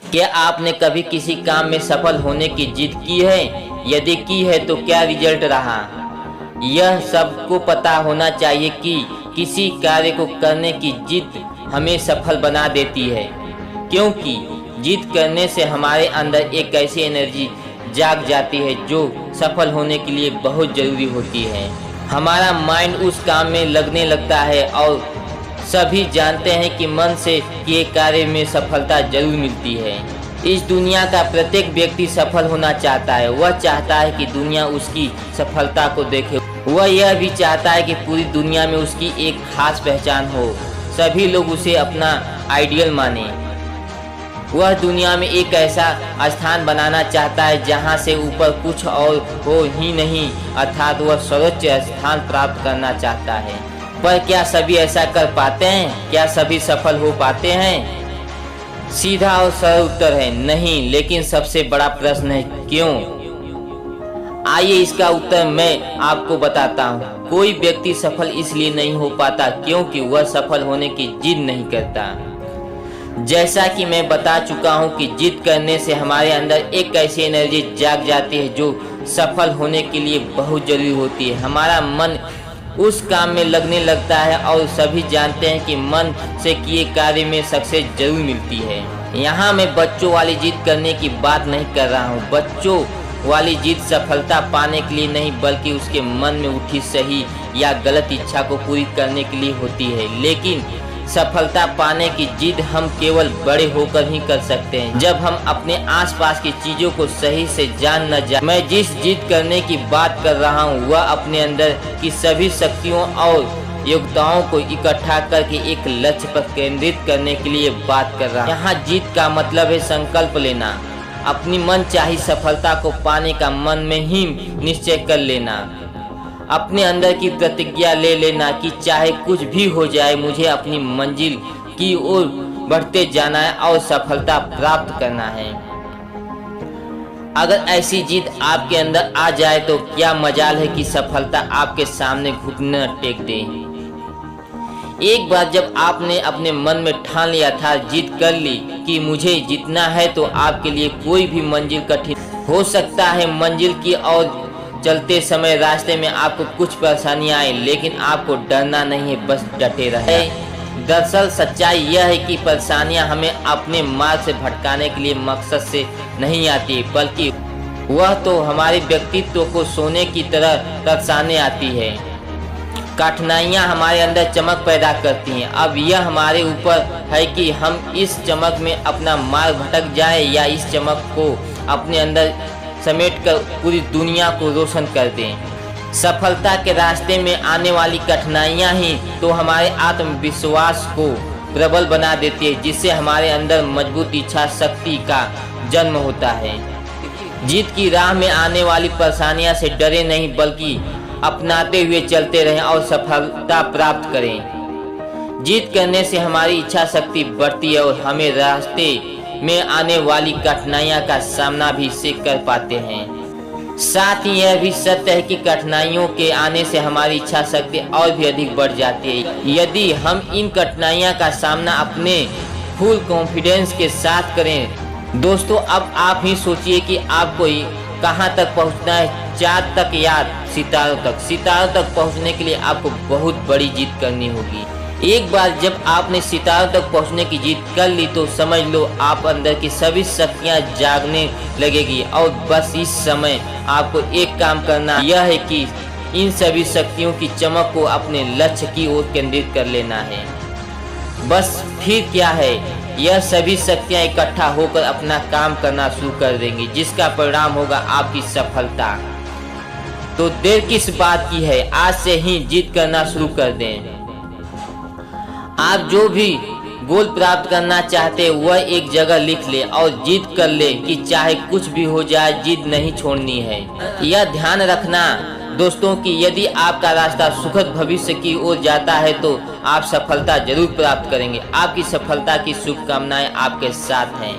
क्या आपने कभी किसी काम में सफल होने की जिद की है? यदि की है तो क्या रिजल्ट रहा? यह सबको पता होना चाहिए कि किसी कार्य को करने की जिद हमें सफल बना देती है, क्योंकि जिद करने से हमारे अंदर एक ऐसी एनर्जी जाग जाती है जो सफल होने के लिए बहुत ज़रूरी होती है। हमारा माइंड उस काम में लगने लगता है और सभी जानते हैं कि मन से किए कार्य में सफलता जरूर मिलती है। इस दुनिया का प्रत्येक व्यक्ति सफल होना चाहता है। वह चाहता है कि दुनिया उसकी सफलता को देखे। वह यह भी चाहता है कि पूरी दुनिया में उसकी एक खास पहचान हो, सभी लोग उसे अपना आइडियल माने। वह दुनिया में एक ऐसा स्थान बनाना चाहता है जहां से ऊपर कुछ और हो ही नहीं, अर्थात वह सर्वोच्च स्थान प्राप्त करना चाहता है। पर क्या सभी ऐसा कर पाते हैं? क्या सभी सफल हो पाते हैं? सीधा और सरल उत्तर है नहीं। लेकिन सबसे बड़ा प्रश्न है क्यों? आइए इसका उत्तर मैं आपको बताता हूँ। कोई व्यक्ति सफल इसलिए नहीं हो पाता क्योंकि वह सफल होने की जिद नहीं करता। जैसा कि मैं बता चुका हूँ कि जिद करने से हमारे अंदर एक ऐसी एनर्जी जाग जाती है जो सफल होने के लिए बहुत जरूरी होती है। हमारा मन उस काम में लगने लगता है और सभी जानते हैं कि मन से किए कार्य में सक्सेस जरूर मिलती है। यहाँ मैं बच्चों वाली जिद करने की बात नहीं कर रहा हूँ। बच्चों वाली जिद सफलता पाने के लिए नहीं, बल्कि उसके मन में उठी सही या गलत इच्छा को पूरी करने के लिए होती है। लेकिन सफलता पाने की जिद हम केवल बड़े होकर ही कर सकते हैं, जब हम अपने आसपास की चीजों को सही से जान न जाए। मैं जिस जिद करने की बात कर रहा हूँ वह अपने अंदर की सभी शक्तियों और योग्यताओं को इकट्ठा करके एक लक्ष्य पर केंद्रित करने के लिए बात कर रहा हूँ। यहाँ जिद का मतलब है संकल्प लेना, अपनी मनचाही सफलता को पाने का मन में ही निश्चय कर लेना, अपने अंदर की प्रतिज्ञा ले लेना कि चाहे कुछ भी हो जाए मुझे अपनी मंजिल की ओर बढ़ते जाना है और सफलता प्राप्त करना है। अगर ऐसी जिद आपके अंदर आ जाए तो क्या मजाल है कि सफलता आपके सामने घुटने टेक दे। एक बार जब आपने अपने मन में ठान लिया था, जिद कर ली कि मुझे जीतना है, तो आपके लिए कोई भी मंजिल कठिन हो सकता है। मंजिल की ओर चलते समय रास्ते में आपको कुछ परेशानियां आए, लेकिन आपको डरना नहीं है, बस डटे रहे। दरअसल सच्चाई यह है कि परेशानियां हमें अपने मार्ग से भटकाने के लिए मकसद से नहीं आती, बल्कि वह तो हमारे व्यक्तित्व को सोने की तरह तरसाने आती है। कठिनाइयां हमारे अंदर चमक पैदा करती हैं। अब यह हमारे ऊपर है कि हम इस चमक में अपना मार्ग भटक जाए या इस चमक को अपने अंदर समेटकर पूरी दुनिया को रोशन कर दें। सफलता के रास्ते में आने वाली कठिनाइयां ही तो हमारे आत्मविश्वास को प्रबल बना देती है, जिससे हमारे अंदर मजबूत इच्छा शक्ति का जन्म होता है। जीत की राह में आने वाली परेशानियां से डरे नहीं, बल्कि अपनाते हुए चलते रहें और सफलता प्राप्त करें। जीत करने से हमारी इच्छा शक्ति बढ़ती है और हमें रास्ते में आने वाली कठिनाइयां का सामना भी से कर पाते हैं। साथ ही यह भी सत्य है कि कठिनाइयों के आने से हमारी इच्छा शक्ति और भी अधिक बढ़ जाती है। यदि हम इन कठिनाइयों का सामना अपने फुल कॉन्फिडेंस के साथ करें। दोस्तों, अब आप ही सोचिए कि आपको कहां तक पहुंचना है, चांद तक या सितारों तक। सितारों तक पहुंचने के लिए आपको बहुत बड़ी जिद करनी होगी। एक बार जब आपने सितारों तक पहुंचने की जिद कर ली तो समझ लो आप अंदर की सभी शक्तियां जागने लगेगी और बस इस समय आपको एक काम करना यह है कि इन सभी शक्तियों की चमक को अपने लक्ष्य की ओर केंद्रित कर लेना है। बस फिर क्या है, यह सभी शक्तियां इकट्ठा होकर अपना काम करना शुरू कर देंगी, जिसका परिणाम होगा आपकी सफलता। तो देर किस बात की है, आज से ही जिद करना शुरू कर दें। आप जो भी गोल प्राप्त करना चाहते हैं वह एक जगह लिख ले और जिद कर ले कि चाहे कुछ भी हो जाए जिद नहीं छोड़नी है। यह ध्यान रखना दोस्तों कि यदि आपका रास्ता सुखद भविष्य की ओर जाता है तो आप सफलता जरूर प्राप्त करेंगे। आपकी सफलता की शुभकामनाएं आपके साथ हैं।